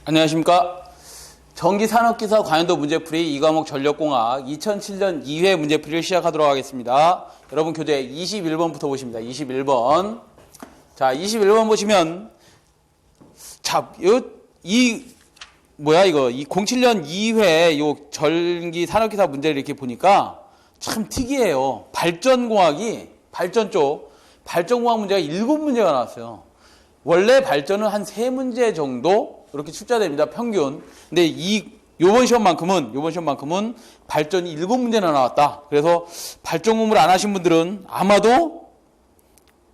안녕하십니까. 전기산업기사 관련도 문제풀이 2과목 전력공학 2007년 2회 문제풀이를 시작하도록 하겠습니다. 여러분 교재 21번부터 보십니다. 21번. 자, 21번 보시면 이 07년 2회 요 전기산업기사 문제를 이렇게 보니까 참 특이해요. 발전공학 문제가 7문제가 나왔어요. 원래 발전은 한 3문제 정도 이렇게 출제됩니다. 평균. 근데 요번 시험만큼은 발전이 7문제나 나왔다. 그래서 발전 공부를 안 하신 분들은 아마도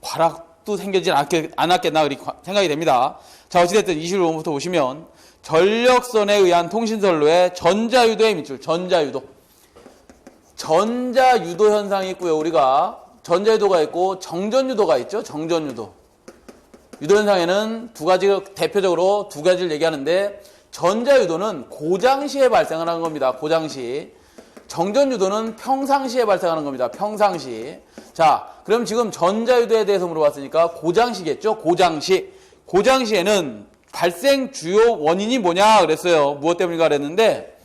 과락도 생기지 않았겠나 그렇게 생각이 됩니다. 자, 어찌됐든 21번부터 보시면 전력선에 의한 통신선로의 전자유도의 밑줄, 전자유도 현상이 있고요. 우리가 전자유도가 있고 정전유도가 있죠. 정전유도. 유도 현상에는 대표적으로 두 가지를 얘기하는데, 전자유도는 고장시에 발생을 하는 겁니다. 고장시. 정전유도는 평상시에 발생하는 겁니다. 평상시. 자, 그럼 지금 전자유도에 대해서 물어봤으니까 고장시겠죠? 고장시에는 발생 주요 원인이 뭐냐 그랬어요. 무엇 때문인가 그랬는데,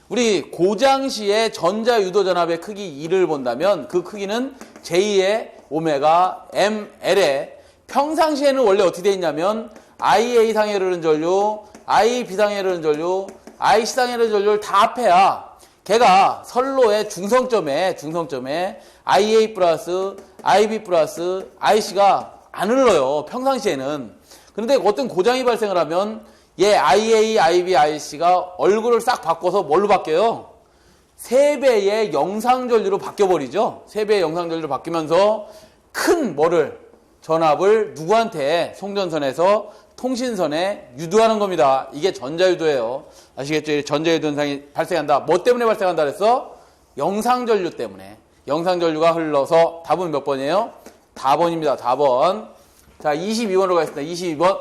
우리 고장시의 전자유도 전압의 크기 2를 본다면 그 크기는 j2의 오메가 ml에, 평상시에는 원래 어떻게 되어 있냐면 IA상에 흐르는 전류, IB상에 흐르는 전류, IC상에 흐르는 전류를 다 합해야 걔가 선로의 중성점에 IA 플러스, IB 플러스, IC가 안 흘러요. 평상시에는. 그런데 어떤 고장이 발생을 하면 얘 IA, IB, IC가 얼굴을 싹 바꿔서 뭘로 바뀌어요? 3배의 영상전류로 바뀌어버리죠. 3배의 영상전류로 바뀌면서 큰 전압을 누구한테 송전선에서 통신선에 유도하는 겁니다. 이게 전자유도예요. 아시겠죠? 전자유도 현상이 발생한다. 뭐 때문에 발생한다 그랬어? 영상전류 때문에. 영상전류가 흘러서. 답은 몇 번이에요? 4번입니다. 4번. 자, 22번으로 가겠습니다. 22번.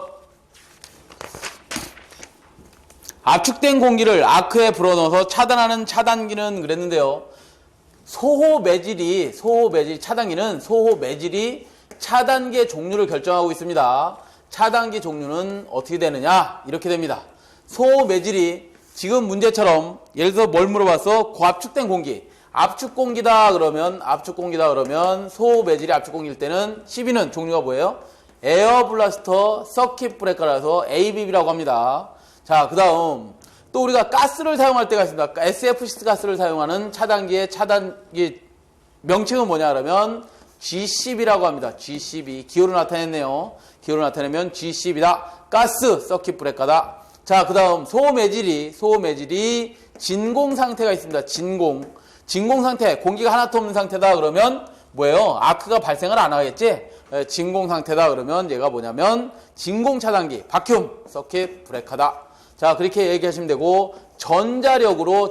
압축된 공기를 아크에 불어넣어서 차단하는 차단기는 그랬는데요. 차단기는 소호 매질이 차단기의 종류를 결정하고 있습니다. 차단기 종류는 어떻게 되느냐? 이렇게 됩니다. 소호 매질이 지금 문제처럼 예를 들어서 뭘 물어봤어? 고압축된 공기. 압축공기다 그러면 소호 매질이 압축공기일 때는 12는 종류가 뭐예요? 에어 블라스터 서킷 브레이커라서 ABB라고 합니다. 자, 그 다음 또 우리가 가스를 사용할 때가 있습니다. SF6 가스를 사용하는 차단기의 차단기 명칭은 뭐냐 그러면 G10이라고 합니다. G12. 기호로 나타냈네요. 기호로 나타내면 G10이다. 가스 서킷 브레이커다. 자, 그 다음 소호 매질이 진공 상태가 있습니다. 진공 상태. 공기가 하나도 없는 상태다 그러면 뭐예요? 아크가 발생을 안 하겠지? 진공 상태다 그러면 얘가 뭐냐면 진공 차단기, 바큐um 서킷 브레이커다. 자, 그렇게 얘기하시면 되고, 전자력으로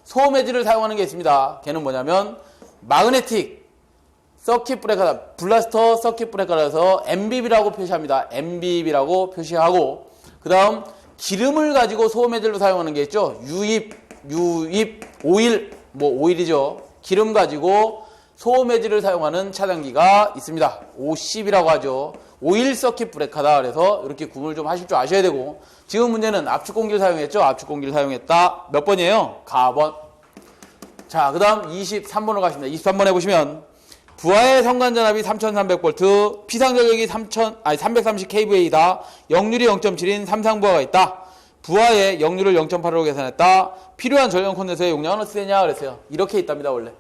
소호 매질을 사용하는 게 있습니다. 걔는 뭐냐면 마그네틱 서킷 브레이커다. 블라스터 서킷 브레이커라서 MBB라고 표시합니다. MBB라고 표시하고, 그 다음 기름을 가지고 소호 매질로 사용하는 게 있죠. 유입, 오일이죠. 기름 가지고 소호 매질을 사용하는 차단기가 있습니다. O10이라고 하죠. 오일 서킷 브레이커다. 그래서 이렇게 구분을 좀 하실 줄 아셔야 되고, 지금 문제는 압축공기를 사용했죠. 압축공기를 사용했다. 몇 번이에요? 가번. 자, 그 다음 23번으로 가십니다. 23번 해보시면 부하의 성간전압이 3300V, 피상전력이 330kVA이다. 역률이 0.7인 삼상부하가 있다. 부하의 역률을 0.8으로 계산했다. 필요한 전력 콘덴서의 용량은 어떻게 되냐 그랬어요. 이렇게 있답니다. 원래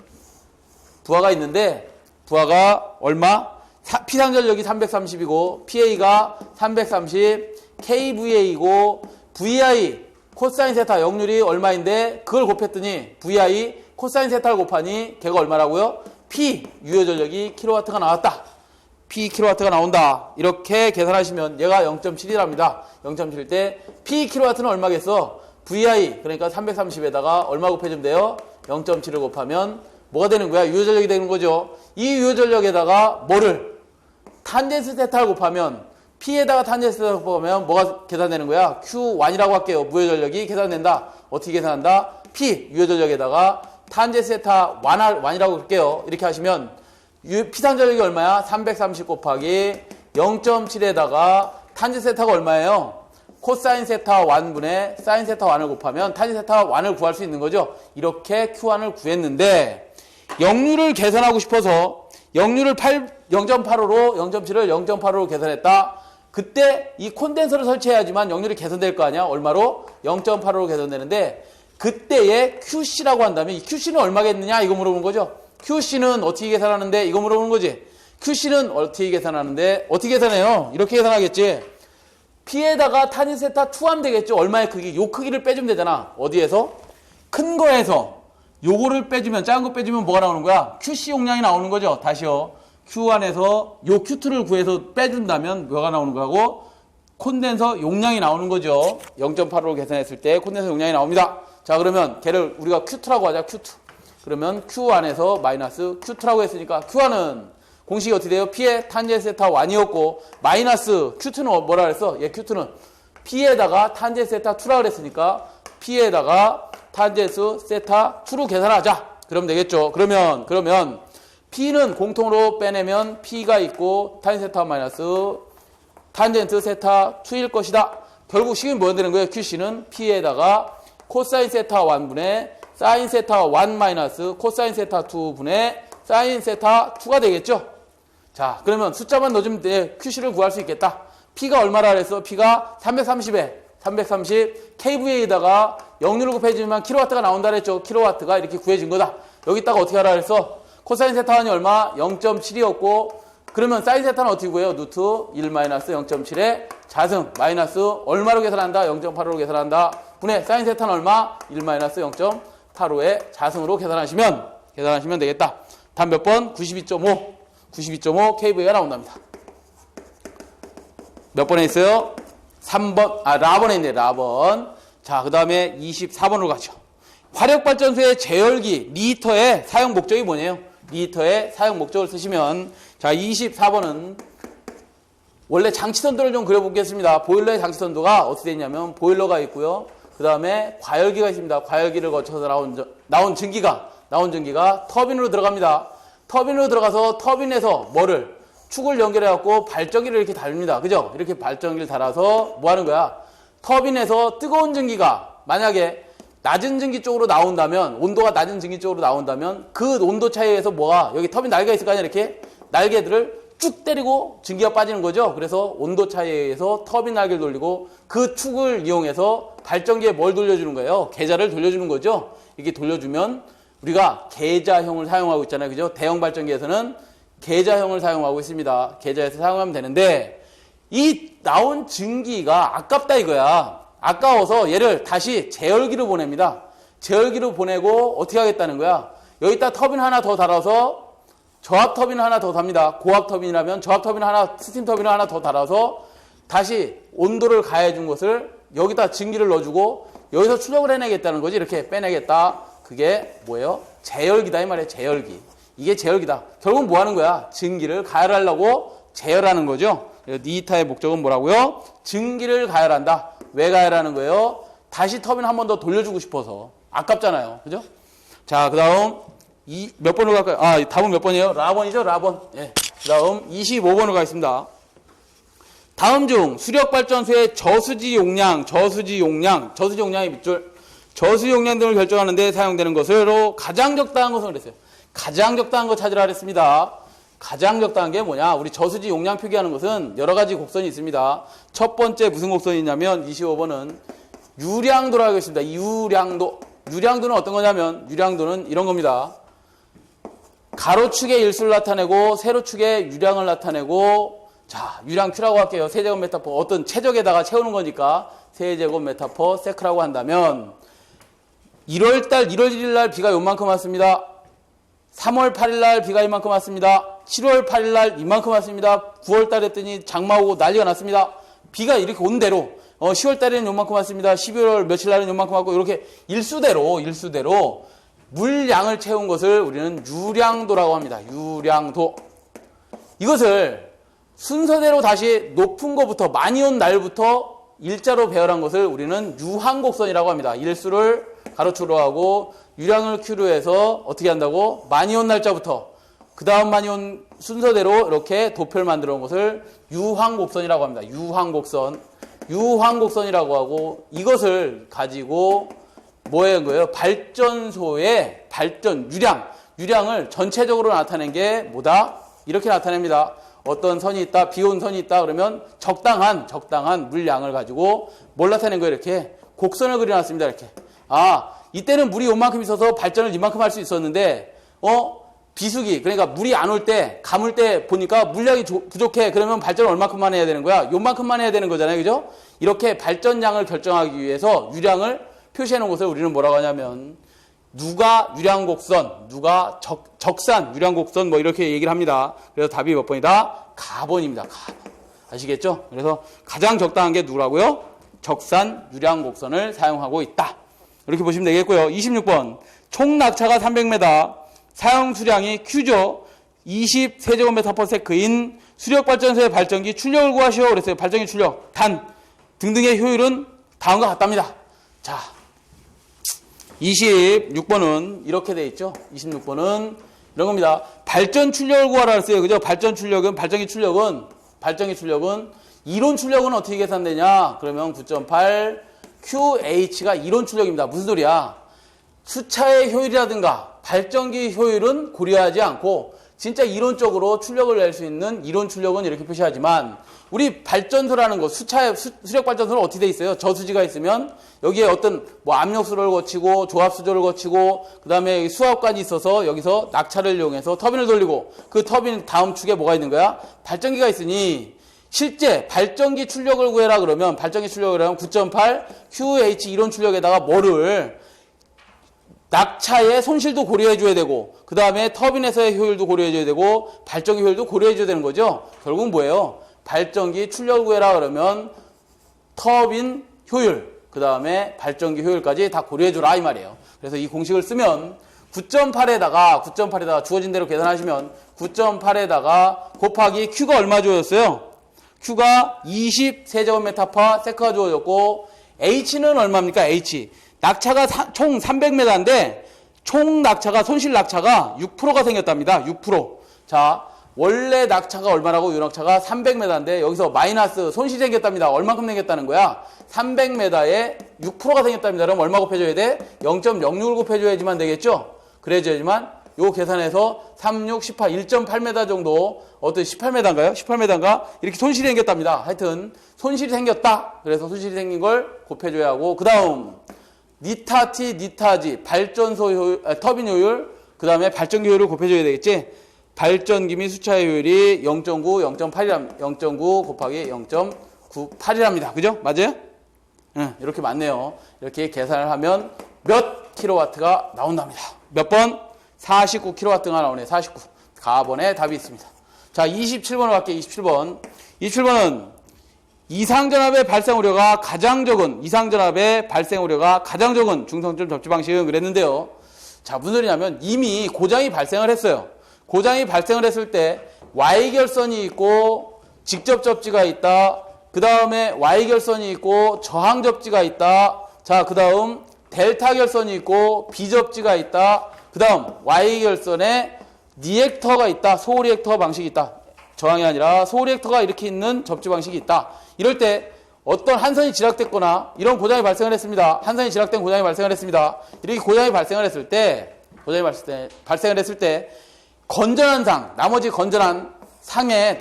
부하가 있는데, 부하가 얼마? 피상전력이 330이고 PA가 330, KVA이고 VI 코사인 세타 역률이 얼마인데 그걸 곱했더니 VI 코사인 세타를 곱하니 걔가 얼마라고요? P 유효전력이 킬로와트가 나왔다. P 킬로와트가 나온다. 이렇게 계산하시면 얘가 0.7이랍니다. 0.7일 때 P 킬로와트는 얼마겠어? VI 그러니까 330에다가 얼마 곱해주면 돼요? 0.7을 곱하면 뭐가 되는 거야? 유효전력이 되는 거죠. 이 유효전력에다가 탄젠스 세타를 곱하면, P에다가 탄젠스 세타를 곱하면 뭐가 계산되는 거야? Q1이라고 할게요. 무효전력이 계산된다. 어떻게 계산한다? P 유효전력에다가 탄젠스 세타 1이라고 할게요. 이렇게 하시면 피상전력이 얼마야? 330 곱하기 0.7에다가 탄젠스 세타가 얼마예요? 코사인 세타 1분의 사인 세타 1을 곱하면 탄젠 세타 1을 구할 수 있는 거죠. 이렇게 Q1을 구했는데 역률을 계산하고 싶어서 역률을 0.85로 0.7을 0.85로 계산했다. 그때 이 콘덴서를 설치해야지만 역률이 개선될 거 아니야. 얼마로? 0.85로 개선되는데 그때의 QC라고 한다면 이 QC는 얼마겠느냐 이거 물어보는 거죠. QC는 어떻게 계산하는데 이거 물어보는 거지. QC는 어떻게 계산하는데 어떻게 계산해요? 이렇게 계산하겠지. P에다가 탄젠 세타 2 하면 되겠죠. 얼마의 크기? 요 크기를 빼주면 되잖아. 어디에서? 큰 거에서 요거를 빼주면 작은 거 빼주면 뭐가 나오는 거야? QC 용량이 나오는 거죠. 다시요. Q1에서 요 Q2를 구해서 빼준다면 뭐가 나오는 거고? 콘덴서 용량이 나오는 거죠. 0.85로 계산했을 때 콘덴서 용량이 나옵니다. 자, 그러면 걔를 우리가 Q2라고 하자. Q2. 그러면 Q1에서 마이너스 Q2라고 했으니까 Q1은 공식이 어떻게 돼요? P의 탄젠 세타 1이었고 마이너스 Q2는 뭐라 그랬어? Q2는 P에다가 탄젠 세타 2라 그랬으니까 P에다가 탄젠 세타 2로 계산하자. 그러면 되겠죠. 그러면 P는 공통으로 빼내면 P가 있고 탄젠 세타 마이너스 탄젠트 세타 2일 것이다. 결국 식이 뭐가 되는 거예요? QC는 P에다가 코사인 세타 1분의 사인 세타 1 마이너스 코사인 세타 2분의 사인 세타 2가 되겠죠. 자, 그러면 숫자만 넣어주면 돼. QC를 구할 수 있겠다. P가 얼마라 그랬어? P가 330에 330 kVA에다가 역률을 곱해주면 킬로와트가 나온다 그랬죠. 킬로와트가 이렇게 구해진 거다. 여기다가 어떻게 하라 그랬어? 코사인 세타 1이 얼마? 0.7이었고 그러면 사인 세타는 어떻게 구해요? 루트 1 마이너스 0.7의 자승 마이너스 얼마로 계산한다? 0.85로 계산한다. 분의 사인 세타는 얼마? 1 마이너스 0.85의 자승으로 계산하시면 되겠다. 답 몇 번? 92.5 kVA가 나온답니다. 몇 번에 있어요? 3번, 라번에 있네, 라번. 자, 그 다음에 24번으로 가죠. 화력발전소의 제열기, 리히터의 사용 목적이 뭐냐요? 리히터의 사용 목적을 쓰시면, 자, 24번은 원래 장치선도를 좀 그려보겠습니다. 보일러의 장치선도가 어떻게 되냐면, 보일러가 있고요. 그 다음에 과열기가 있습니다. 과열기를 거쳐서 나온 증기가 터빈으로 들어갑니다. 터빈으로 들어가서 터빈에서 축을 연결해갖고 발전기를 이렇게 달립니다. 그죠? 이렇게 발전기를 달아서 뭐 하는 거야? 터빈에서 뜨거운 증기가 만약에 낮은 증기 쪽으로 나온다면, 온도가 낮은 증기 쪽으로 나온다면 그 온도 차이에서 여기 터빈 날개가 있을 거 아니야? 이렇게 날개들을 쭉 때리고 증기가 빠지는 거죠. 그래서 온도 차이에 의해서 터빈 날개를 돌리고 그 축을 이용해서 발전기에 뭘 돌려주는 거예요? 계좌를 돌려주는 거죠. 이렇게 돌려주면 우리가 계좌형을 사용하고 있잖아요. 그죠? 대형 발전기에서는 계좌형을 사용하고 있습니다. 계좌에서 사용하면 되는데 이 나온 증기가 아깝다 이거야. 아까워서 얘를 다시 제열기로 보냅니다. 제열기로 보내고 어떻게 하겠다는 거야? 여기다 터빈 하나 더 달아서 저압 터빈 하나 더 답니다. 고압 터빈이라면 저압 터빈 하나, 스팀 터빈 하나 더 달아서 다시 온도를 가해준 것을 여기다 증기를 넣어주고 여기서 출력을 해내겠다는 거지. 이렇게 빼내겠다. 그게 뭐예요? 제열기다 이 말이에요. 제열기. 이게 제열기다. 결국 뭐 하는 거야? 증기를 가열하려고 제열하는 거죠. 리히터의 목적은 뭐라고요? 증기를 가열한다. 왜 가열하는 거예요? 다시 터빈 한 번 더 돌려주고 싶어서. 아깝잖아요. 그죠? 자, 그 다음 몇 번으로 갈까요? 답은 몇 번이에요? 라번이죠, 라번. 예. 그 다음 25번으로 가겠습니다. 다음 중 수력발전소의 저수지 용량의 밑줄, 저수지 용량 등을 결정하는 데 사용되는 것으로 가장 적당한 것을 그랬어요. 가장 적당한 거 찾으라 그랬습니다. 가장 적당한 게 뭐냐? 우리 저수지 용량 표기하는 것은 여러 가지 곡선이 있습니다. 첫 번째 무슨 곡선이 있냐면 25번은 유량도라고 했습니다. 유량도. 유량도는 어떤 거냐면 유량도는 이런 겁니다. 가로축의 일수를 나타내고 세로축의 유량을 나타내고 자, 유량 Q라고 할게요. 세제곱미터 어떤 최적에다가 채우는 거니까 세제곱미터 세크라고 한다면 1월 1일 날 비가 요만큼 왔습니다. 3월 8일 날 비가 이만큼 왔습니다. 7월 8일 날 이만큼 왔습니다. 9월 달 했더니 장마 오고 난리가 났습니다. 비가 이렇게 온 대로 10월 달에는 요만큼 왔습니다. 12월 며칠 날은 요만큼 왔고 이렇게 일수대로 물량을 채운 것을 우리는 유량도라고 합니다. 유량도. 이것을 순서대로 다시 높은 것부터 많이 온 날부터 일자로 배열한 것을 우리는 유한곡선이라고 합니다. 일수를 가로축으로 하고 유량을 Q로 해서 어떻게 한다고? 많이 온 날짜부터 그 다음 많이 온 순서대로 이렇게 도표를 만들어 온 것을 유한곡선이라고 합니다. 유한곡선. 유황곡선이라고 하고 이것을 가지고 뭐예요? 거예요? 발전소의 발전 유량을 전체적으로 나타낸 게 뭐다? 이렇게 나타냅니다. 어떤 선이 있다, 비온 선이 있다 그러면 적당한 물량을 가지고 뭘 나타낸 거예요? 이렇게 곡선을 그려놨습니다. 이렇게. 이때는 물이 요만큼 있어서 발전을 이만큼 할 수 있었는데 비수기, 그러니까 물이 안 올 때, 감을 때 보니까 물량이 부족해. 그러면 발전을 얼마큼만 해야 되는 거야? 요만큼만 해야 되는 거잖아요. 그죠? 이렇게 발전량을 결정하기 위해서 유량을 표시해 놓은 것을 우리는 뭐라고 하냐면 누가 유량곡선, 누가 적산 유량곡선 뭐 이렇게 얘기를 합니다. 그래서 답이 몇 번이다? 가번입니다. 가번. 아시겠죠? 그래서 가장 적당한 게 누구라고요? 적산 유량곡선을 사용하고 있다. 이렇게 보시면 되겠고요. 26번. 총 낙차가 300m, 사용 수량이 Q죠. 20세제곱미터/s인 수력발전소의 발전기 출력을 구하시오. 그랬어요. 발전기 출력, 단 등등의 효율은 다음과 같답니다. 자, 26번은 이렇게 돼 있죠. 26번은 이런 겁니다. 발전 출력을 구하라 그랬어요. 그죠? 발전기 출력은 이론 출력은 어떻게 계산되냐? 그러면 9.8 QH가 이론 출력입니다. 무슨 소리야? 수차의 효율이라든가 발전기 효율은 고려하지 않고 진짜 이론적으로 출력을 낼 수 있는 이론 출력은 이렇게 표시하지만 우리 발전소라는 거, 수력 발전소는 어떻게 돼 있어요? 저수지가 있으면 여기에 어떤 압력수를 거치고 조합수조를 거치고 그다음에 수압관이 있어서 여기서 낙차를 이용해서 터빈을 돌리고 그 터빈 다음 축에 뭐가 있는 거야? 발전기가 있으니 실제 발전기 출력을 구해라 그러면 9.8 QH 이론 출력에다가 뭐를 낙차의 손실도 고려해줘야 되고 그 다음에 터빈에서의 효율도 고려해줘야 되고 발전기 효율도 고려해줘야 되는 거죠. 결국은 뭐예요? 발전기 출력을 구해라 그러면 터빈 효율 그 다음에 발전기 효율까지 다 고려해줘라 이 말이에요. 그래서 이 공식을 쓰면 9.8에다가 주어진 대로 계산하시면 9.8에다가 곱하기 Q가 얼마 주어졌어요? Q가 20세제곱미터/s가 주어졌고 H는 얼마입니까? H. 낙차가 총 300m인데 총 낙차가 손실 낙차가 6%가 생겼답니다. 6%. 자, 원래 낙차가 얼마라고? 유낙차가 300m인데 여기서 마이너스 손실이 생겼답니다. 얼만큼 생겼다는 거야? 300m에 6%가 생겼답니다. 그럼 얼마 곱해줘야 돼? 0.06을 곱해줘야지만 되겠죠? 그래야지만 요 계산해서 3, 6, 18, 1.8m 정도 어떤 18m인가요? 18m인가? 이렇게 손실이 생겼답니다. 하여튼 손실이 생겼다. 그래서 손실이 생긴 걸 곱해줘야 하고 그 다음 니타T, 니타지, 발전소 효율, 터빈 효율, 그 다음에 발전기 효율을 곱해줘야 되겠지? 발전기 및 수차의 효율이 0.9, 0.8이랍니다. 0.9 곱하기 0.98이랍니다. 그죠? 맞아요? 이렇게 맞네요. 이렇게 계산을 하면 몇 킬로와트가 나온답니다. 몇 번? 49킬로와트가 나오네. 49. 가번에 답이 있습니다. 자, 27번으로 갈게요. 27번은 이상전압의 발생 우려가 가장 적은 중성점 접지 방식은 그랬는데요. 자, 무슨 소리냐면 이미 고장이 발생을 했어요. 고장이 발생을 했을 때 Y결선이 있고 직접 접지가 있다. 그 다음에 Y결선이 있고 저항 접지가 있다. 자, 그 다음 델타 결선이 있고 비접지가 있다. 그 다음 Y결선에 리액터가 있다. 소리액터 방식이 있다. 저항이 아니라 소리액터가 이렇게 있는 접지 방식이 있다. 이럴 때 어떤 한선이 지락됐거나 이런 고장이 발생을 했습니다. 한선이 지락된 고장이 발생을 했습니다. 이렇게 고장이 발생을 했을 때 건전한 상, 나머지 건전한 상에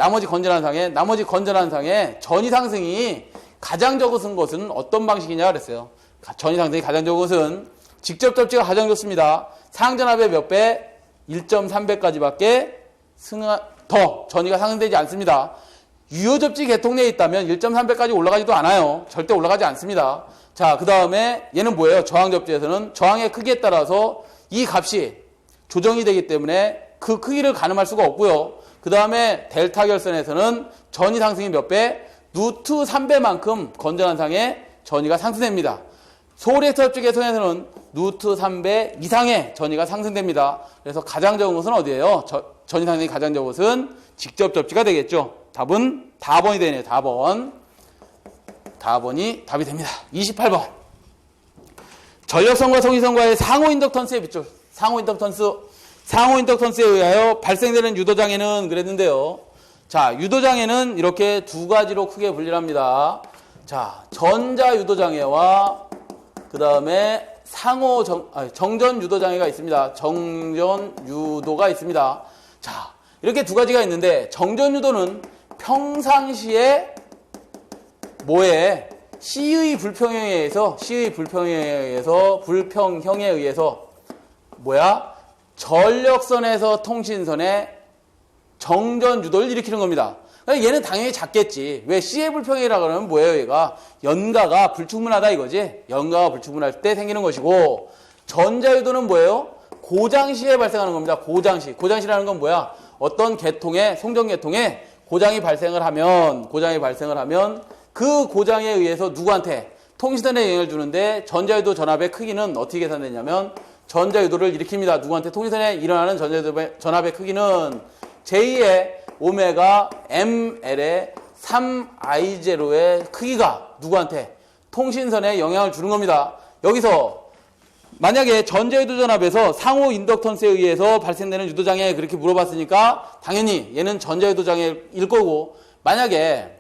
전이 상승이 가장 적은 것은 어떤 방식이냐 그랬어요. 전이 상승이 가장 적은 것은 직접 접지가 가장 좋습니다. 상전압의 몇 배? 1.3배까지밖에 더 전이가 상승되지 않습니다. 유효접지 계통 내에 있다면 1.3배까지 올라가지도 않아요. 절대 올라가지 않습니다. 자, 그 다음에 얘는 뭐예요? 저항접지에서는 저항의 크기에 따라서 이 값이 조정이 되기 때문에 그 크기를 가늠할 수가 없고요. 그 다음에 델타 결선에서는 전이 상승이 몇 배? 루트 3배만큼 건전한 상에 전이가 상승됩니다. 소리액터 접지 계통에서는 루트 3배 이상의 전이가 상승됩니다. 그래서 가장 적은 것은 어디예요? 전이 상승이 가장 적은 것은 직접 접지가 되겠죠. 답은 다번이 되네요. 다번이 답이 됩니다. 28번. 전력선과 성인선과의 상호 인덕턴스의 빗줄. 상호 인덕턴스에 의하여 발생되는 유도장애는 그랬는데요. 자, 유도장애는 이렇게 두 가지로 크게 분리합니다. 자, 전자 유도장애와 그 다음에 정전 유도장애가 있습니다. 정전 유도가 있습니다. 자, 이렇게 두 가지가 있는데 정전 유도는 평상시에 C의 불평형에 의해서 전력선에서 통신선에 정전 유도를 일으키는 겁니다. 얘는 당연히 작겠지. 왜 C의 불평형이라고 하면 뭐예요? 얘가 연가가 불충분하다 이거지. 연가가 불충분할 때 생기는 것이고, 전자유도는 뭐예요? 고장시에 발생하는 겁니다. 고장시. 고장시라는 건 뭐야? 어떤 송전계통에 고장이 발생을 하면 그 고장에 의해서 누구한테? 통신선에 영향을 주는데, 전자유도 전압의 크기는 어떻게 계산되냐면 전자유도를 일으킵니다. 누구한테? 통신선에 일어나는 전자유도 전압의 크기는 j-의 오메가 ml의 3i0의 크기가 누구한테? 통신선에 영향을 주는 겁니다. 여기서 만약에 전자유도 전압에서 상호 인덕턴스에 의해서 발생되는 유도장애 그렇게 물어봤으니까 당연히 얘는 전자유도 장애일 거고, 만약에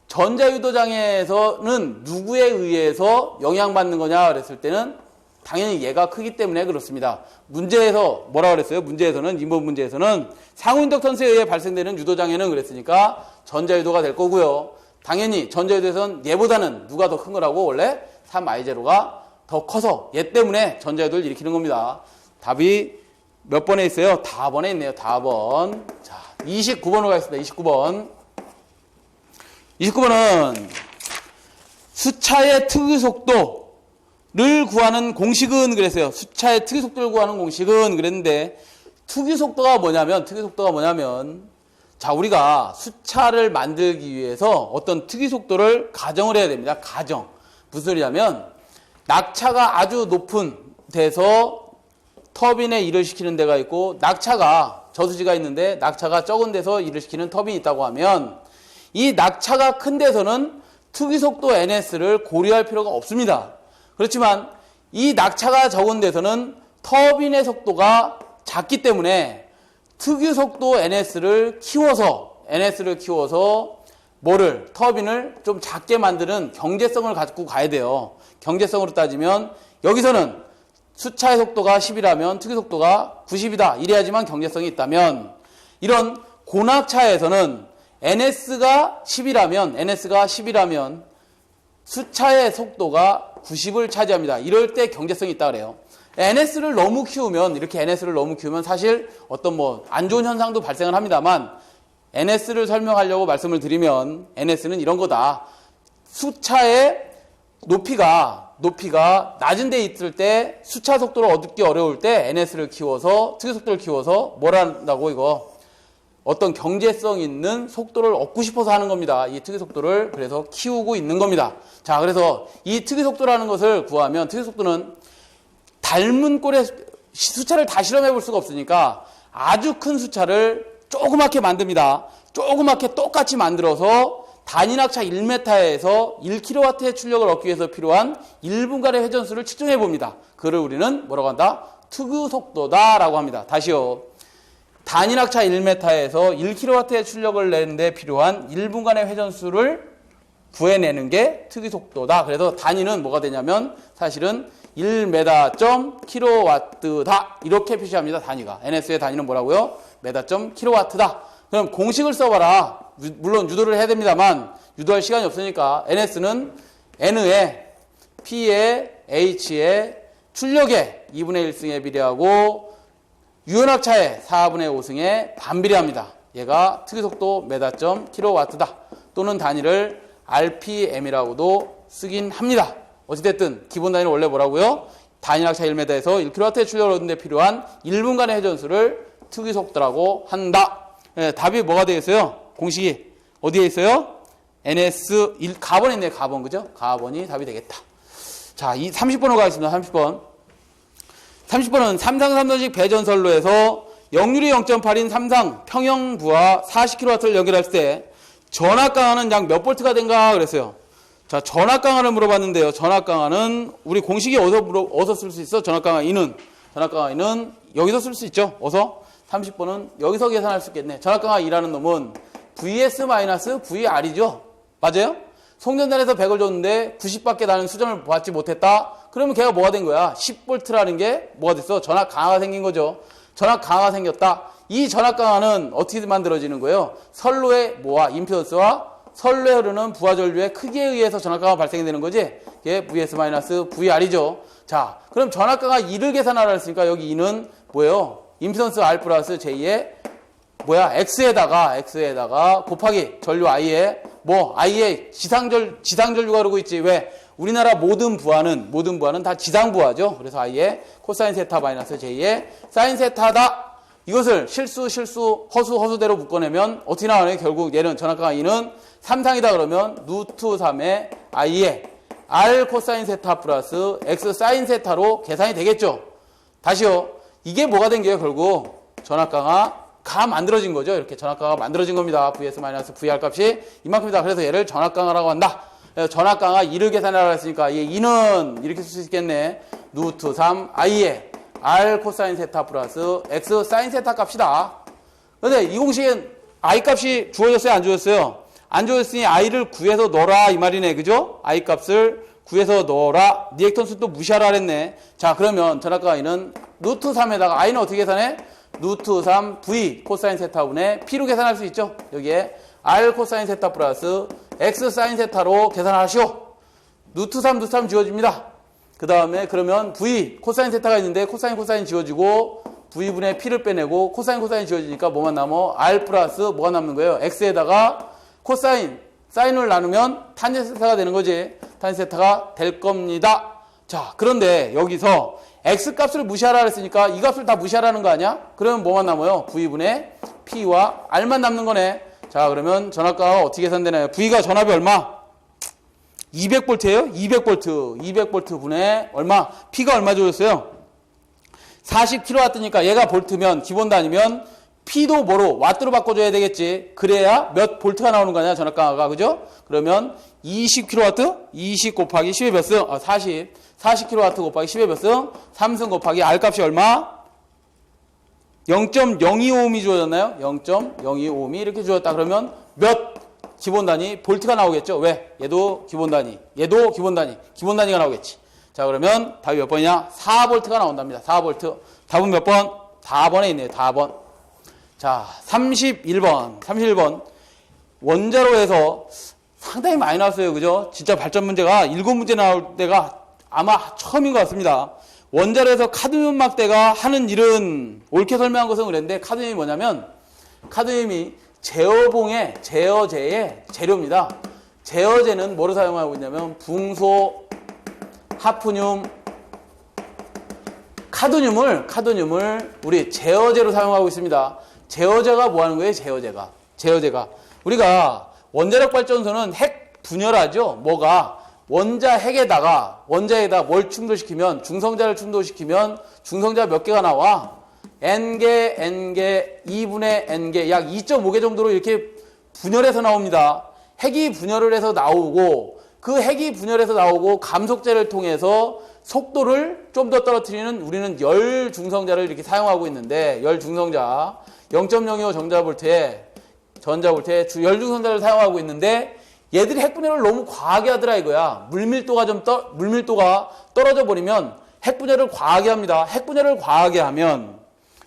전자유도장애에서는 누구에 의해서 영향받는 거냐 그랬을 때는 당연히 얘가 크기 때문에 그렇습니다. 문제에서 뭐라고 그랬어요? 문제에서는, 인본 문제에서는 상호인덕턴스에 의해 발생되는 유도장애는 그랬으니까 전자유도가 될 거고요. 당연히 전자유도에서는 얘보다는 누가 더 큰 거라고? 원래 3i0가 더 커서 얘 때문에 전자유도를 일으키는 겁니다. 답이 몇 번에 있어요? 다번에 있네요. 다번. 자, 29번으로 가겠습니다. 29번은 수차의 특유속도를 구하는 공식은 그랬어요. 수차의 특유속도를 구하는 공식은 그랬는데, 특유속도가 뭐냐면 자, 우리가 수차를 만들기 위해서 어떤 특유속도를 가정을 해야 됩니다. 가정. 무슨 소리냐면 낙차가 아주 높은 데서 터빈에 일을 시키는 데가 있고, 낙차가 저수지가 있는데 낙차가 적은 데서 일을 시키는 터빈이 있다고 하면, 이 낙차가 큰 데서는 특유속도 NS를 고려할 필요가 없습니다. 그렇지만 이 낙차가 적은 데서는 터빈의 속도가 작기 때문에 특유속도 NS를 키워서 터빈을 좀 작게 만드는 경제성을 갖고 가야 돼요. 경제성으로 따지면 여기서는 수차의 속도가 10이라면 특유속도가 90이다. 이래야지만 경제성이 있다면, 이런 고낙차에서는 NS가 10이라면 수차의 속도가 90을 차지합니다. 이럴 때 경제성이 있다 그래요. NS를 너무 키우면 사실 어떤 안 좋은 현상도 발생을 합니다만, NS를 설명하려고 말씀을 드리면 NS는 이런 거다. 수차의 높이가 낮은 데 있을 때 수차 속도를 얻기 어려울 때 NS를 키워서, 특유속도를 키워서 뭘 한다고 이거? 어떤 경제성 있는 속도를 얻고 싶어서 하는 겁니다. 이 특유속도를 그래서 키우고 있는 겁니다. 자, 그래서 이 특유속도라는 것을 구하면, 특유속도는 닮은 꼴의 수차를 다 실험해 볼 수가 없으니까 아주 큰 수차를 조그맣게 만듭니다. 조그맣게 똑같이 만들어서 단위낙차 1m에서 1kW의 출력을 얻기 위해서 필요한 1분간의 회전수를 측정해 봅니다. 그를 우리는 뭐라고 한다? 특유속도다라고 합니다. 다시요. 단위낙차 1m에서 1kW의 출력을 내는 데 필요한 1분간의 회전수를 구해내는 게 특유속도다. 그래서 단위는 뭐가 되냐면 사실은 1m/kW다. 이렇게 표시합니다. 단위가. NS의 단위는 뭐라고요? m/kW다. 그럼 공식을 써봐라. 물론 유도를 해야 됩니다만 유도할 시간이 없으니까 NS는 N의 P의 H의 출력의 2분의 1승에 비례하고 유연낙차의 4분의 5승에 반비례합니다. 얘가 특유속도 m/kW다. 또는 단위를 RPM이라고도 쓰긴 합니다. 어찌됐든 기본 단위는 원래 뭐라고요? 단위낙차 1m에서 1kW의 출력을 얻는 데 필요한 1분간의 회전수를 특유속도라고 한다. 답이 뭐가 되겠어요? 공식이 어디에 있어요? NS 4번에 있네요. 4번, 그죠? 4번이 답이 되겠다. 자, 30번으로 가겠습니다. 30번은 삼상삼선식 배전선로에서 역률이 0.8인 삼상 평형부와 40kW를 연결할 때 전압강하는 약 몇 볼트가 된가 그랬어요. 자, 전압강하를 물어봤는데요. 전압강하는 우리 공식이 어디서 쓸 수 있어? 전압강하2는 여기서 쓸 수 있죠. 어서 30번은 여기서 계산할 수 있겠네. 전압강하2라는 놈은 VS-VR이죠. 맞아요? 송전단에서 100을 줬는데 90밖에 나는 수정을 받지 못했다. 그러면 걔가 뭐가 된 거야? 10V라는 게 뭐가 됐어? 전압 강화가 생긴 거죠. 전압 강화가 생겼다. 이 전압 강화는 어떻게 만들어지는 거예요? 선로의 뭐와 임피던스와 선로에 흐르는 부하 전류의 크기에 의해서 전압 강화가 발생이 되는 거지. 이게 VS-VR이죠. 자, 그럼 전압 강화 2를 계산하라 했으니까 여기 2는 뭐예요? 임피던스 R 플러스 J의 X에다가 곱하기 전류 I에 I에 지상전류가 흐르고 있지. 왜? 우리나라 모든 부하는 다 지상부하죠. 그래서 I에 코사인 세타 마이너스 J에 사인 세타다. 이것을 실수, 허수대로 묶어내면 어떻게 나오냐? 결국 얘는 전압강화 2는 3상이다 그러면 루트 3의 I에 R 코사인 세타 플러스 X 사인 세타로 계산이 되겠죠. 다시요. 이게 뭐가 된 거예요? 결국 전압강화가 만들어진 거죠. 이렇게 전압강화가 만들어진 겁니다. VS-VR 값이 이만큼이다. 그래서 얘를 전압강화라고 한다. 전압강화 2를 계산하라고 했으니까 이 2는 이렇게 쓸 수 있겠네. 루트 3 I에 R 코사인 세타 플러스 X 사인 세타 값이다. 그런데 이 공식엔 I 값이 주어졌어요? 안 주어졌어요? 안 주어졌으니 I를 구해서 넣어라 이 말이네. 그죠? I 값을 구해서 넣어라. 리액턴스 또 무시하라 그랬네. 자, 그러면 전압강화 2는 루트 3에다가 I는 어떻게 계산해? 루트 3 V 코사인 세타분의 P로 계산할 수 있죠. 여기에 R 코사인 세타 플러스 X 사인 세타로 계산하시오. 루트 3 지워집니다. 그 다음에 그러면 V 코사인 세타가 있는데 코사인 지워지고 V분의 P를 빼내고 코사인 지워지니까 뭐만 남어? R 플러스 뭐가 남는 거예요? X에다가 사인을 나누면 탄젠트 세타가 되는 거지. 탄젠트 세타가 될 겁니다. 자, 그런데 여기서 X값을 무시하라 그랬으니까 이 값을 다 무시하라는 거 아니야? 그러면 뭐만 남아요? V분의 P와 R만 남는 거네. 자, 그러면 전압가가 어떻게 계산되나요? V가 전압이 얼마? 200V예요? 200V 분의 얼마? P가 얼마 줘줬어요? 40kW니까 얘가 볼트면 기본 단위면 P도 뭐로? 와트로 바꿔줘야 되겠지. 그래야 몇 볼트가 나오는 거냐? 전압강화가. 그죠? 그러면 20kW? 20 곱하기 10의 몇 승? 40kW 곱하기 10의 몇 승? 3승 곱하기 R값이 얼마? 0.025ohm이 주어졌나요? 0.025ohm 이렇게 주어졌다. 그러면 몇 기본 단위? 볼트가 나오겠죠. 왜? 얘도 기본 단위. 기본 단위가 나오겠지. 자, 그러면 답이 몇 번이냐? 4V가 나온답니다. 4V. 답은 몇 번? 4번에 있네요. 4번. 자, 31번. 원자로 해서 상당히 많이 나왔어요. 그죠? 진짜 발전 문제가 7문제 나올 때가 아마 처음인 것 같습니다. 원자로에서 카드뮴 막대가 하는 일은 옳게 설명한 것은 그랬는데 카드뮴이 뭐냐면 카드뮴이 제어봉의 제어제의 재료입니다. 제어제는 뭐로 사용하고 있냐면 붕소, 하프늄, 카드뮴을 우리 제어제로 사용하고 있습니다. 제어제가 뭐 하는 거예요? 제어제가. 우리가 원자력 발전소는 핵 분열하죠. 뭐가? 원자에다 뭘 충돌시키면 중성자를 충돌시키면 중성자 몇 개가 나와? N개, 2분의 N개, 약 2.5개 정도로 이렇게 분열해서 나옵니다. 핵이 분열을 해서 나오고 그 핵이 분열해서 나오고 감속제를 통해서 속도를 좀 더 떨어뜨리는 우리는 열 중성자를 이렇게 사용하고 있는데 열 중성자 0.025 전자볼트에 열 중성자를 사용하고 있는데 얘들이 핵분열을 너무 과하게 하더라 이거야. 물밀도가 떨어져 버리면 핵분열을 과하게 합니다. 핵분열을 과하게 하면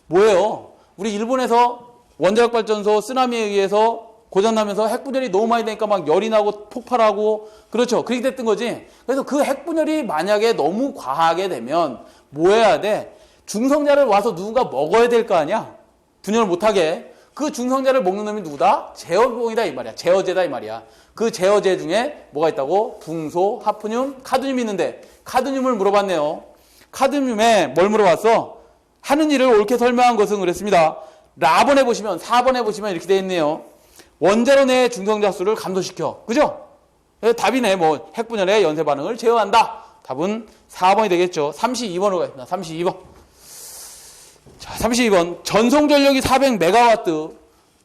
뭐예요? 우리 일본에서 원자력 발전소 쓰나미에 의해서 고장나면서 핵분열이 너무 많이 되니까 막 열이 나고 폭발하고 그렇죠. 그렇게 됐던 거지. 그래서 그 핵분열이 만약에 너무 과하게 되면 뭐 해야 돼? 중성자를 와서 누군가 먹어야 될 거 아니야? 분열을 못하게. 그 중성자를 먹는 놈이 누구다? 제어봉이다 이 말이야. 제어제다 이 말이야. 그 제어제 중에 뭐가 있다고? 붕소, 하프늄, 카드뮴이 있는데 카드뮴을 물어봤네요. 카드뮴에 뭘 물어봤어? 하는 일을 옳게 설명한 것은 그랬습니다. 4번에 보시면 이렇게 되어 있네요. 원자로 내 중성자 수를 감소시켜. 그죠? 답이네. 뭐 핵분열의 연쇄 반응을 제어한다. 답은 4번이 되겠죠. 32번으로 가겠습니다. 32번. 자, 32번. 전송 전력이 400메가와트,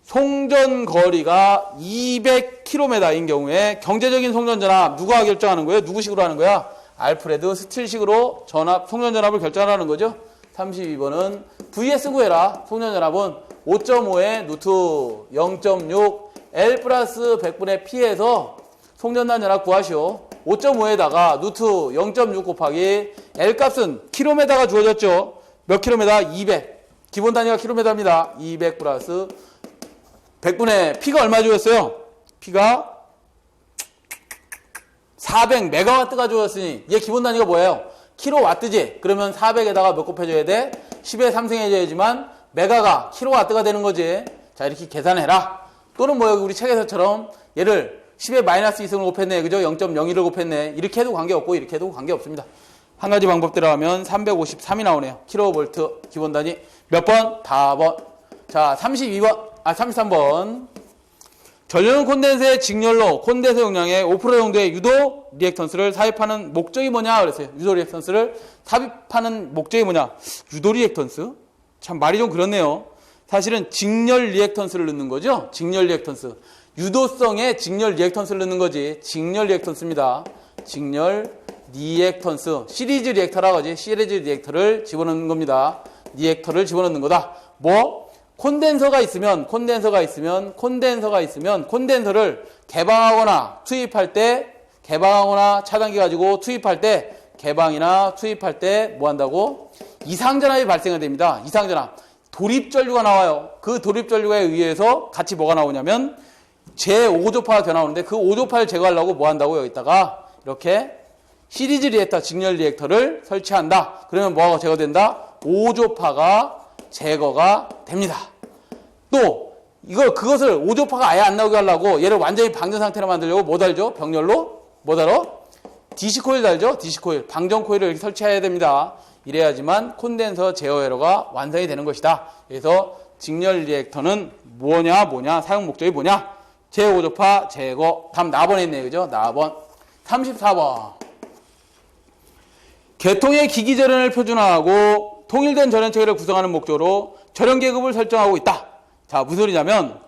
송전 거리가 200km인 경우에 경제적인 송전 전압 누가 결정하는 거예요? 누구식으로 하는 거야? 알프레드 스틸식으로 송전 전압을 결정하는 거죠. 32번은 VS 구해라. 송전 전압은 5.5의 루트 0.6 L 플러스 100분의 P에서 송전단 전압 구하시오. 5.5에다가 루트 0.6 곱하기 L 값은 킬로미터가 주어졌죠. 몇 킬로미터? 200. 기본 단위가 킬로미터입니다. 200 플러스 100분의 P가 얼마 주었어요? P가 400메가와트가 주었으니 얘 기본 단위가 뭐예요? 킬로와트지. 그러면 400에다가 몇 곱해줘야 돼? 10에 3승 해줘야지만 메가가 킬로와트가 되는 거지. 자, 이렇게 계산해라. 또는 뭐 여기 우리 책에서처럼 얘를 10에 마이너스 2승을 곱했네. 그죠? 0.01을 곱했네. 이렇게 해도 관계없고 이렇게 해도 관계없습니다. 한 가지 방법대로 하면 353이 나오네요. 킬로볼트 기본 단위. 몇 번? 4번. 자, 33번. 전류는 콘덴서의 직렬로 콘덴서 용량의 5% 정도의 유도 리액턴스를 삽입하는 목적이 뭐냐 그랬어요. 유도 리액턴스를 삽입하는 목적이 뭐냐. 유도 리액턴스? 참 말이 좀 그렇네요. 사실은 직렬 리액턴스를 넣는 거죠. 직렬 리액턴스. 유도성의 직렬 리액턴스를 넣는 거지. 직렬 리액턴스입니다. 직렬 리액턴스. 시리즈 리액터라고 하지. 시리즈 리액터를 집어넣는 겁니다. 리액터를 집어넣는 거다. 뭐? 콘덴서가 있으면 콘덴서를 개방하거나 투입할 때 개방하거나 차단기 가지고 투입할 때 개방이나 투입할 때 뭐 한다고? 이상전압이 발생이 됩니다. 이상전압. 도립전류가 나와요. 그 도립전류에 의해서 같이 뭐가 나오냐면 제5조파가 더 나오는데 그 5조파를 제거하려고 뭐 한다고 여기다가 이렇게 시리즈 리액터, 직렬 리액터를 설치한다. 그러면 뭐가 제거된다? 5조파가 제거가 됩니다. 또 그것을 5조파가 아예 안 나오게 하려고 얘를 완전히 방전 상태로 만들려고 뭐 달죠? 병렬로? 뭐 달어? DC 코일 달죠? DC 코일. 방전 코일을 이렇게 설치해야 됩니다. 이래야지만 콘덴서 제어 회로가 완성이 되는 것이다. 그래서 직렬 리액터는 뭐냐? 사용 목적이 뭐냐? 제5조파 제거. 답 나번에 있네요. 그죠? 나번. 34번. 계통의 기기 절연을 표준화하고 통일된 절연 체계를 구성하는 목적으로 절연 계급을 설정하고 있다. 자, 무슨 소리냐면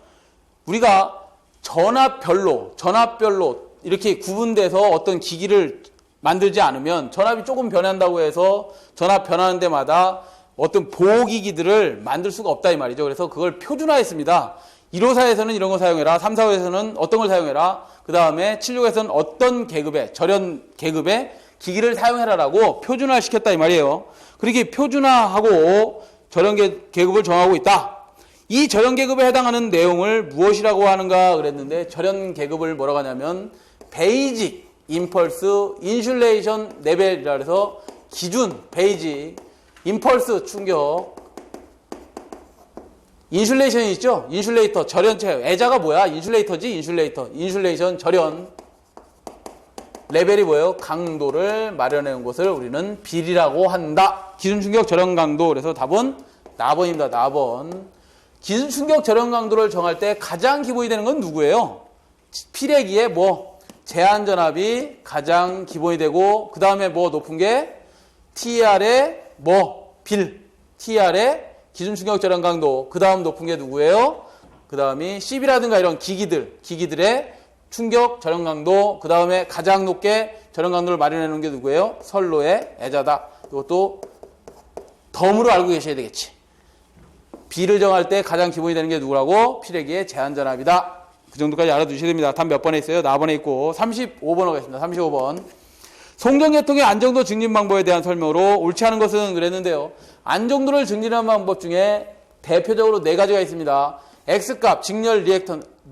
우리가 전압별로 이렇게 구분돼서 어떤 기기를 만들지 않으면 전압이 조금 변한다고 해서 전압 변하는 데마다 어떤 보호기기들을 만들 수가 없다 이 말이죠. 그래서 그걸 표준화했습니다. 1호사에서는 이런 거 사용해라. 3, 4호에서는 어떤 걸 사용해라. 그 다음에 76에서는 어떤 계급의 절연 계급의 기기를 사용해라라고 표준화시켰다 이 말이에요. 그렇게 표준화하고 절연 계급을 정하고 있다. 이 절연 계급에 해당하는 내용을 무엇이라고 하는가 그랬는데 절연 계급을 뭐라고 하냐면 베이직 임펄스 인슐레이션 레벨이라 해서 기준 베이직 임펄스 충격 인슐레이션이 있죠. 인슐레이터 절연체 애자가 뭐야? 인슐레이터지. 인슐레이션 절연 레벨이 뭐예요? 강도를 마련해온 것을 우리는 빌이라고 한다. 기준 충격 절연 강도. 그래서 답은 나번입니다. 나번. 기준 충격 절연 강도를 정할 때 가장 기본이 되는 건 누구예요? 피레기의 뭐 제한 전압이 가장 기본이 되고 그 다음에 뭐 높은 게 TR의 뭐 빌. TR의 기준 충격 절연 강도. 그 다음 높은 게 누구예요? 그 다음이 CB라든가 이런 기기들의 충격 절연 강도. 그 다음에 가장 높게 절연 강도를 마련해 놓은 게 누구예요? 선로의 애자다. 이것도 덤으로 알고 계셔야 되겠지. B를 정할 때 가장 기본이 되는 게 누구라고? 피레기의 제한 전압이다. 그 정도까지 알아두셔야 됩니다. 답 몇 번에 있어요? 나번에 있고 35번 하겠습니다. 35번. 송전계통의 안정도 증진 방법에 대한 설명으로 옳지 않은 것은 그랬는데요. 안정도를 증진하는 방법 중에 대표적으로 네 가지가 있습니다. X값, 직렬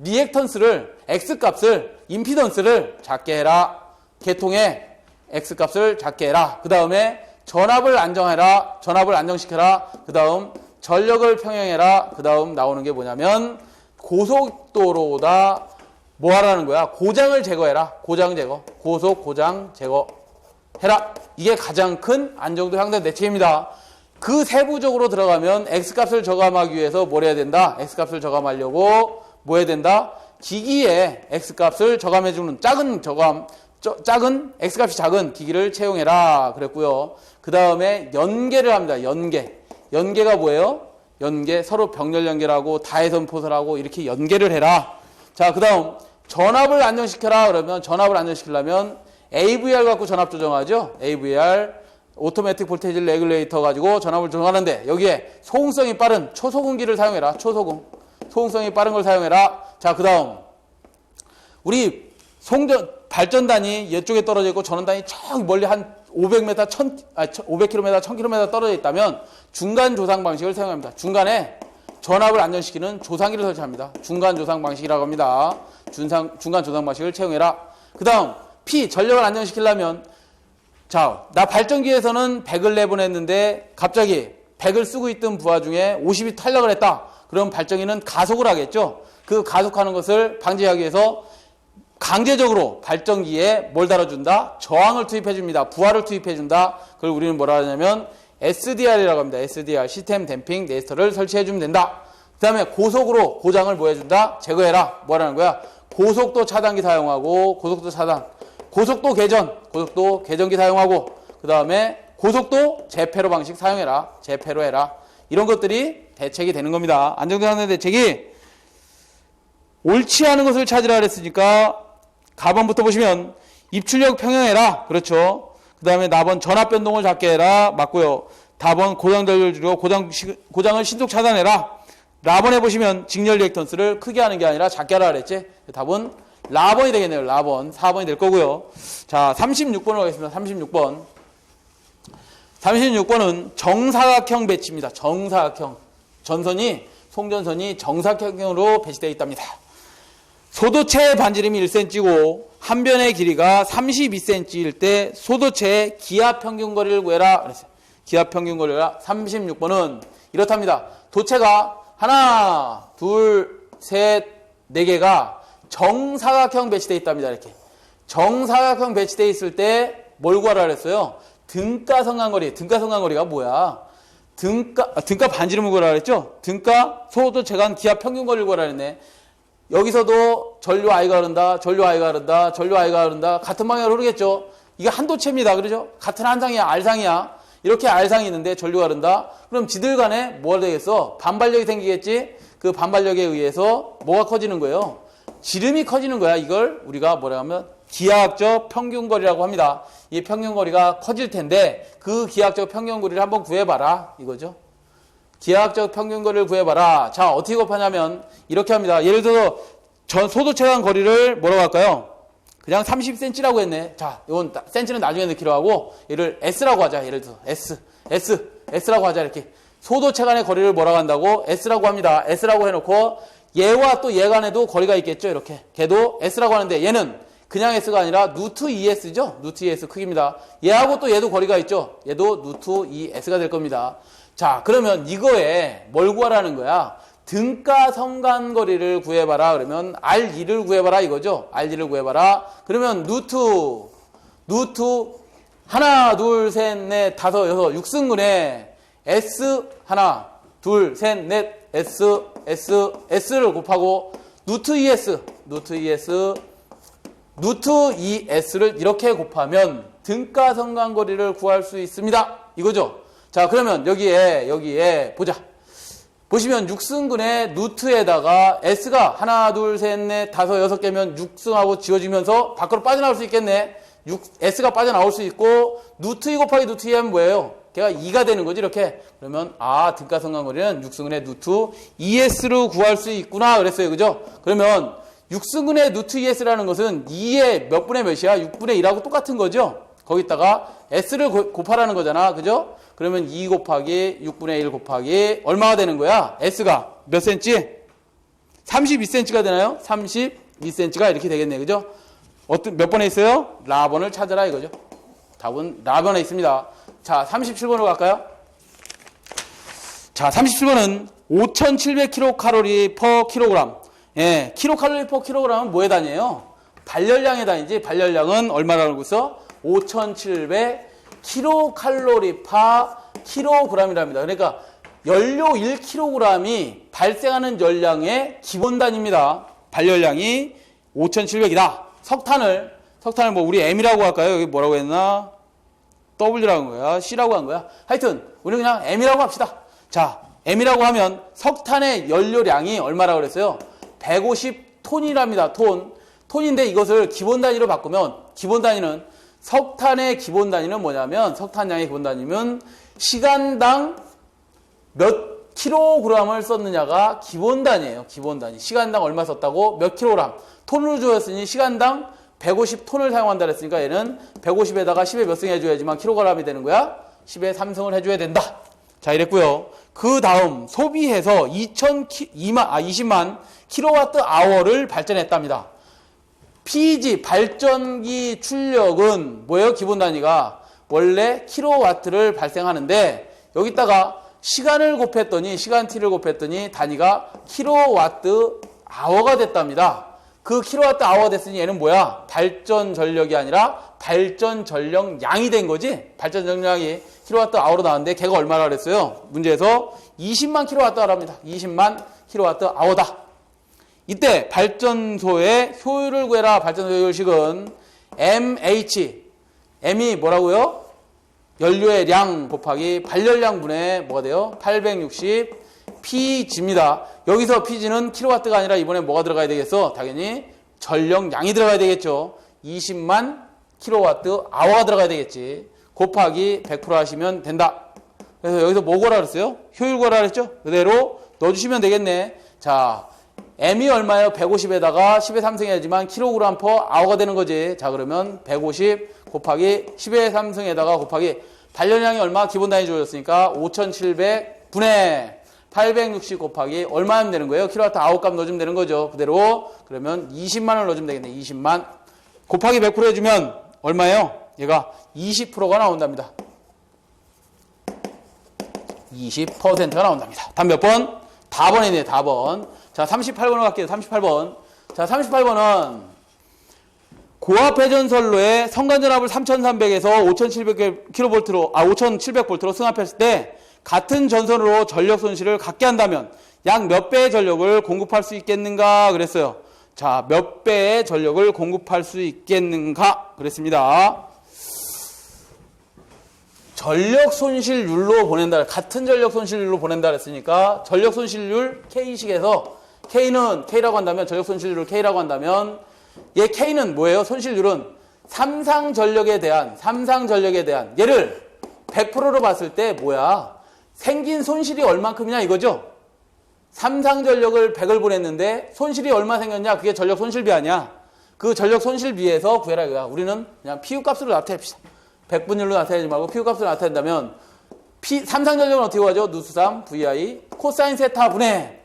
리액턴스를 X값을 임피던스를 작게 해라. 계통의 X값을 작게 해라. 그 다음에 전압을 안정해라. 전압을 안정시켜라. 그 다음 전력을 평형해라. 그 다음 나오는 게 뭐냐면 고속도로보다 뭐 하라는 거야? 고장을 제거해라. 고장 제거. 고장 제거해라. 이게 가장 큰 안정도 향상 대책입니다. 그 세부적으로 들어가면 X값을 저감하기 위해서 뭘 해야 된다? X값을 저감하려고 뭐 해야 된다? 기기에 X값을 저감해주는 작은 X값이 작은 기기를 채용해라 그랬고요. 그 다음에 연계를 합니다. 연계가 뭐예요? 연계, 서로 병렬 연계라고 다해선 포설하고 이렇게 연계를 해라. 자, 그 다음 전압을 안정시켜라 그러면 전압을 안정시키려면 AVR 갖고 전압 조정하죠. AVR 오토매틱 볼테이지 레귤레이터 가지고 전압을 조정하는데 여기에 소음성이 빠른 초소음기를 사용해라. 소음성이 빠른 걸 사용해라. 자, 그 다음 우리 발전단이 이쪽에 떨어져 있고 전원단이 저 멀리 한 500m, 500km, 1000km 떨어져 있다면 중간 조상 방식을 사용합니다. 중간에 전압을 안정시키는 조상기를 설치합니다. 중간 조상 방식이라고 합니다. 중간 조상 방식을 채용해라. 그 다음 P, 전력을 안정시키려면 자, 나 발전기에서는 100을 내보냈는데 갑자기 100을 쓰고 있던 부하 중에 50이 탈락을 했다. 그럼 발전기는 가속을 하겠죠. 그 가속하는 것을 방지하기 위해서 강제적으로 발전기에 뭘 달아준다? 저항을 투입해줍니다. 부하를 투입해준다. 그걸 우리는 뭐라 하냐면 SDR이라고 합니다. SDR, 시스템 댐핑 레지스터를 설치해주면 된다. 그 다음에 고속으로 고장을 뭐 해준다? 제거해라. 뭐라는 거야? 고속도 차단기 사용하고, 고속도 개전기 사용하고, 그 다음에 고속도 재폐로 방식 사용해라. 재폐로 해라. 이런 것들이 대책이 되는 겁니다. 안정되는 대책이 옳지 않은 것을 찾으라 그랬으니까 가번부터 보시면 입출력 평형해라. 그렇죠. 그 다음에 나번 전압 변동을 작게 해라. 맞고요. 다번 고장 전류를 줄이고 고장을 신속 차단해라. 라번에 보시면 직렬 리액턴스를 크게 하는 게 아니라 작게 하라 그랬지. 답은 라번이 되겠네요. 라번. 4번이 될 거고요. 자, 36번으로 가겠습니다. 36번. 36번은 정사각형 배치입니다. 정사각형. 송전선이 정사각형으로 배치되어 있답니다. 소도체 반지름이 1cm고 한 변의 길이가 32cm일 때 소도체의 기압 평균 거리를 구해라. 그랬어요. 기압 평균 거리가 36번은 이렇답니다. 도체가 하나, 둘, 셋, 네 개가 정사각형 배치되어 있답니다. 이렇게. 정사각형 배치되어 있을 때 뭘 구하라 그랬어요? 등가 성간거리. 등가 성간거리가 뭐야? 등가 반지름을 구하라 그랬죠? 등가 소도체 간 기압 평균 거리를 구하라 그랬네. 여기서도 전류 I가 흐른다, 전류 I가 흐른다, 전류 I가 흐른다. 같은 방향으로 흐르겠죠? 이게 한 도체입니다. 그러죠? 같은 한상이야, R상이야. 이렇게 R상이 있는데 전류가 흐른다? 그럼 지들 간에 뭐가 되겠어? 반발력이 생기겠지? 그 반발력에 의해서 뭐가 커지는 거예요? 지름이 커지는 거야. 이걸 우리가 뭐라 하면 기하학적 평균거리라고 합니다. 이 평균거리가 커질 텐데 그 기하학적 평균거리를 한번 구해봐라. 이거죠. 기하학적 평균거리를 구해봐라. 자, 어떻게 곱하냐면 이렇게 합니다. 예를 들어서 소도체 간 거리를 뭐라고 할까요? 그냥 30cm라고 했네. 자, 이건 cm는 나중에 넣기로 하고 얘를 s라고 하자. 예를 들어서 s라고 하자. 이렇게 소도체 간의 거리를 뭐라고 한다고? s라고 합니다. s라고 해놓고 얘와 또 얘 간에도 거리가 있겠죠. 이렇게 걔도 s라고 하는데 얘는 그냥 s가 아니라 루트 2s죠. 루트 2s 크기입니다. 얘하고 또 얘도 거리가 있죠. 얘도 루트 2s가 될 겁니다. 자, 그러면 이거에 뭘 구하라는 거야? 등가 성간거리를 구해봐라. 그러면 R2를 구해봐라 이거죠. R2를 구해봐라. 그러면 루트 하나, 둘, 셋, 넷, 다섯, 여섯, 6승근에 S 하나, 둘, 셋, 넷, S를 곱하고 루트 2S를 이렇게 곱하면 등가 성간거리를 구할 수 있습니다. 이거죠. 자, 그러면 여기에 보자. 보시면 6승근의 루트에다가 S가 하나, 둘, 셋, 넷, 다섯, 여섯 개면 6승하고 지워지면서 밖으로 빠져나올 수 있겠네. S가 빠져나올 수 있고 루트 2 곱하기 루트 2 하면 뭐예요? 걔가 2가 되는 거지 이렇게. 그러면 등가 성간거리는 6승근의 루트 2S로 구할 수 있구나 그랬어요. 그죠? 그러면 6승근의 루트 2S라는 것은 2의 몇 분의 몇이야? 6분의 1하고 똑같은 거죠? 거기다가 S를 곱하라는 거잖아. 그죠? 그러면 2 곱하기 6분의 1 곱하기 얼마가 되는 거야? S가 몇 cm? 32cm가 되나요? 32cm가 이렇게 되겠네. 그죠? 몇 번에 있어요? 라번을 찾아라 이거죠. 답은 라번에 있습니다. 자, 37번으로 갈까요? 자, 37번은 5,700kcal per kg. 예, 킬로칼로리 per kg은 뭐에 단위예요? 발열량에 단위지. 발열량은 얼마라고 했어? 5,700kcal per kg이랍니다. 그러니까 연료 1kg이 발생하는 열량의 기본 단위입니다. 발열량이 5,700이다. 석탄을 뭐 우리 M이라고 할까요? 여기 뭐라고 했나? W라고 한 거야? C라고 한 거야? 하여튼 우리는 그냥 M이라고 합시다. 자, M이라고 하면 석탄의 연료량이 얼마라고 그랬어요? 150톤이랍니다. 톤인데 이것을 기본 단위로 바꾸면 석탄의 기본 단위는 뭐냐면 석탄량의 기본 단위는 시간당 몇 킬로그램을 썼느냐가 기본 단위예요. 기본 단위. 시간당 얼마 썼다고? 몇 킬로그램. 톤으로 주었으니 시간당 150톤을 사용한다 그랬으니까 얘는 150에다가 10에 몇 승 해줘야지만 킬로그램이 되는 거야? 10에 3승을 해줘야 된다. 자, 이랬고요. 그 다음 소비해서 20만 킬로와트 아워를 발전했답니다. PG 발전기 출력은 뭐예요? 기본 단위가 원래 킬로와트를 발생하는데 여기다가 시간을 곱했더니 시간T를 곱했더니 단위가 킬로와트 아워가 됐답니다. 그 킬로와트 아워가 됐으니 얘는 뭐야? 발전 전력이 아니라 발전 전력량이 된 거지? 발전 전력량이 킬로와트 아워로 나왔는데 걔가 얼마나 그랬어요? 문제에서 20만 킬로와트 아워랍니다. 20만 킬로와트 아워다. 이때 발전소의 효율을 구해라. 발전소 효율식은 MH, M이 뭐라고요? 연료의 량 곱하기 발열량 분의 뭐가 돼요? 860 PG입니다. 여기서 PG는 킬로와트가 아니라 이번에 뭐가 들어가야 되겠어? 당연히 전력량이 들어가야 되겠죠. 20만 킬로와트 아워가 들어가야 되겠지. 곱하기 100% 하시면 된다. 그래서 여기서 뭐 구하라 그랬어요? 효율 구하라 그랬죠? 그대로 넣어주시면 되겠네. 자, M이 얼마예요? 150에다가 10에 3승 해야지만 킬로그램 퍼 아워가 되는 거지. 자, 그러면 150 곱하기 10에 3승에다가 곱하기 발열량이 얼마? 기본 단위 주어졌으니까 5700 분의 860 곱하기 얼마 하면 되는 거예요? 킬로와트 아워 값 넣어주면 되는 거죠. 그대로 그러면 20만을 넣어주면 되겠네. 20만 곱하기 100% 해주면 얼마예요? 얘가 20%가 나온답니다. 20%가 나온답니다. 답 몇 번? 다번이네, 다번. 자, 38번으로 갈게요. 38번. 자, 38번은 고압 회전선로에 성간전압을 3300에서 5700kV로, 5700V로 승합했을 때 같은 전선으로 전력 손실을 갖게 한다면 약 몇 배의 전력을 공급할 수 있겠는가 그랬어요. 자, 몇 배의 전력을 공급할 수 있겠는가 그랬습니다. 전력 손실률로 보낸다. 같은 전력 손실률로 보낸다 그랬으니까 전력 손실률 K식에서 K는 K라고 한다면 전력 손실률을 K라고 한다면 얘 K는 뭐예요? 손실률은 삼상전력에 대한 얘를 100%로 봤을 때 뭐야? 생긴 손실이 얼만큼이냐 이거죠? 삼상전력을 100을 보냈는데 손실이 얼마 생겼냐? 그게 전력 손실비 아니야. 그 전력 손실비에서 구해라 이거야. 우리는 그냥 PU값으로 나타냅시다. 100분율로 나타내지 말고 PU값으로 나타낸다면 삼상전력은 어떻게 구하죠? 누수3 VI 코사인 세타 분의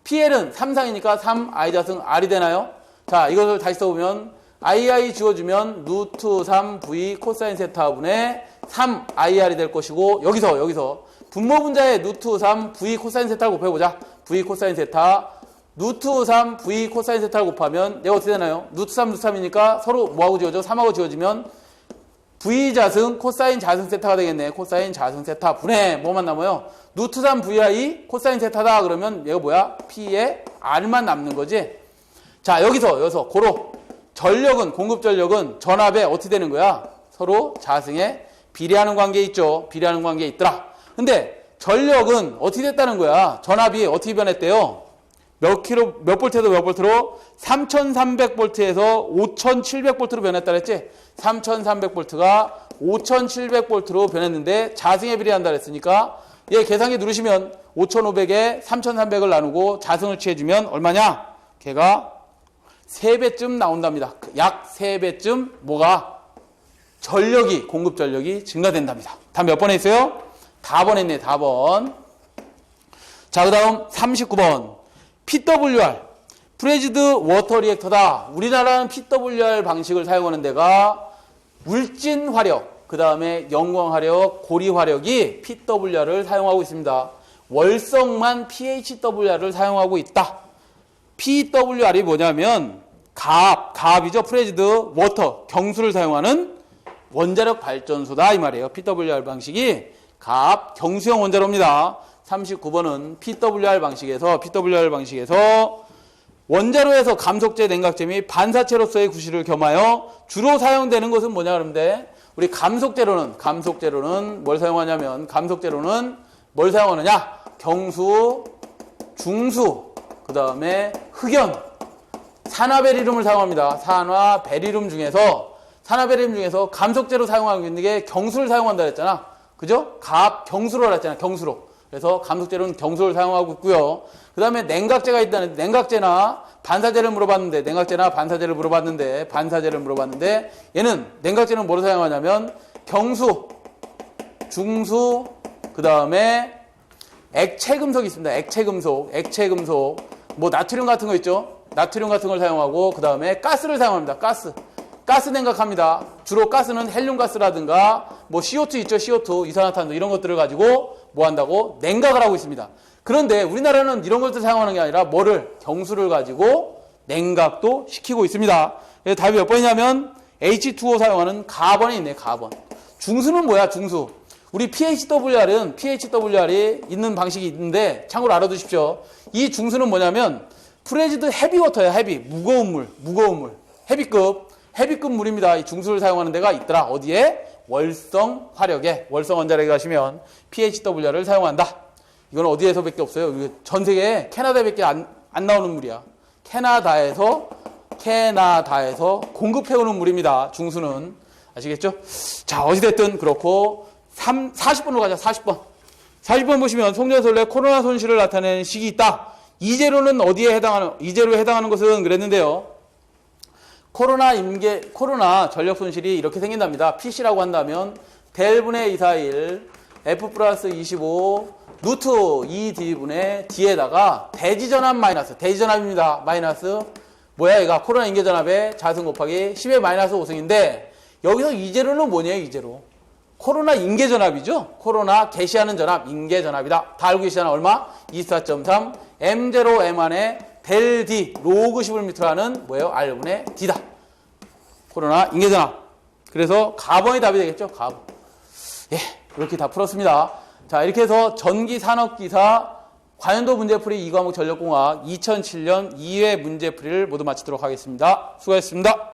PL은 3상이니까 3 I자승 R이 되나요? 자, 이것을 다시 써보면 II 지워주면 루트 3 V 코사인 세타 분의 3 IR이 될 것이고 여기서 분모 분자에 루트 3 V 코사인 세타를 곱해보자. V 코사인 세타 루트 3 V 코사인 세타를 곱하면 얘가 어떻게 되나요? 루트 3 루트 3이니까 서로 뭐하고 지워져? 3하고 지워지면 V 자승 코사인 자승 세타가 되겠네. 코사인 자승 세타 분의 뭐만 남아요? 루트 3 VI 코사인 세타다 그러면 얘가 뭐야? P에 R만 남는 거지. 자, 여기서 고로 전력은 공급 전력은 전압에 어떻게 되는 거야? 서로 자승에 비례하는 관계에 있죠. 비례하는 관계에 있더라. 근데 전력은 어떻게 됐다는 거야? 전압이 어떻게 변했대요? 몇 볼트에서 몇 볼트로? 3300볼트에서 5700볼트로 변했다 그랬지? 3300볼트가 5700볼트로 변했는데 자승에 비례한다 그랬으니까 얘 계산기 누르시면 5500에 3300을 나누고 자승을 취해주면 얼마냐? 걔가 3배쯤 나온답니다. 약 3배쯤 뭐가? 전력이, 공급 전력이 증가된답니다. 답 몇 번에 있어요? 다번에 있네, 다번. 자, 그 다음 39번. PWR, 프레지드 워터 리액터다. 우리나라는 PWR 방식을 사용하는 데가 울진 화력, 그 다음에 영광 화력, 고리 화력이 PWR을 사용하고 있습니다. 월성만 PHWR을 사용하고 있다. PWR이 뭐냐면 가압이죠. 프레지드 워터, 경수를 사용하는 원자력 발전소다 이 말이에요. PWR 방식이 가압 경수형 원자로입니다. 39번은 PWR 방식에서 원자로에서 감속재, 냉각재 및 반사체로서의 구실을 겸하여 주로 사용되는 것은 뭐냐 그러는데 우리 감속재로는 뭘 사용하냐면 뭘 사용하느냐? 경수, 중수, 그 다음에 흑연, 산화베리륨을 사용합니다. 산화베리륨 중에서 감속재로 사용하고 있는 게 경수를 사용한다 그랬잖아. 그죠? 가압 경수로 그랬잖아. 경수로. 그래서 감속재료는 경수를 사용하고 있고요. 그 다음에 냉각재가 있다는데 냉각재나 반사재를 물어봤는데 얘는 냉각재는 뭐로 사용하냐면 경수, 중수, 그 다음에 액체금속이 있습니다. 액체금속. 뭐 나트륨 같은 거 있죠? 나트륨 같은 걸 사용하고 그 다음에 가스를 사용합니다. 가스 냉각합니다. 주로 가스는 헬륨가스라든가 뭐 CO2 있죠? CO2, 이산화탄소 이런 것들을 가지고 뭐 한다고? 냉각을 하고 있습니다. 그런데 우리나라는 이런 것들 사용하는 게 아니라 뭐를? 경수를 가지고 냉각도 시키고 있습니다. 그래서 답이 몇 번이냐면 H2O 사용하는 가번이 있네. 가번. 중수는 뭐야? 중수. 우리 PHWR이 있는 방식이 있는데 참고로 알아두십시오. 이 중수는 뭐냐면 프레지드 헤비워터야. 무거운 물. 헤비급 물입니다. 이 중수를 사용하는 데가 있더라. 어디에? 월성 화력에, 월성 원자력에 가시면 PHWR을 사용한다. 이건 어디에서밖에 없어요. 전 세계 캐나다밖에 안 나오는 물이야. 캐나다에서 공급해오는 물입니다. 중수는. 아시겠죠? 자, 어찌됐든 그렇고 40번으로 가자. 40번 보시면 속전설래 코로나 손실을 나타내는 식이 있다. 이재료는 어디에 해당하는 것은 그랬는데요. 코로나 전력 손실이 이렇게 생긴답니다. PC라고 한다면 델분의 241 F 플러스 25 루트 2D분의 D에다가 대지전압 마이너스, 대지전압입니다. 마이너스 뭐야 얘가? 코로나 인계전압의 자승 곱하기 10의 마이너스 5승인데 여기서 이재료는 뭐냐요? 이재료. 코로나 인계전압이죠. 코로나 개시하는 전압, 인계전압이다. 다 알고 계시잖아. 얼마? 24.3 M0 M 안에 델 D 로그 11m라는 뭐예요? R분의 D다. 코로나 인계전압. 그래서 가번이 답이 되겠죠. 가번. 예, 이렇게 다 풀었습니다. 자, 이렇게 해서 전기산업기사 관연도 문제풀이 2과목 전력공학 2007년 2회 문제풀이를 모두 마치도록 하겠습니다. 수고하셨습니다.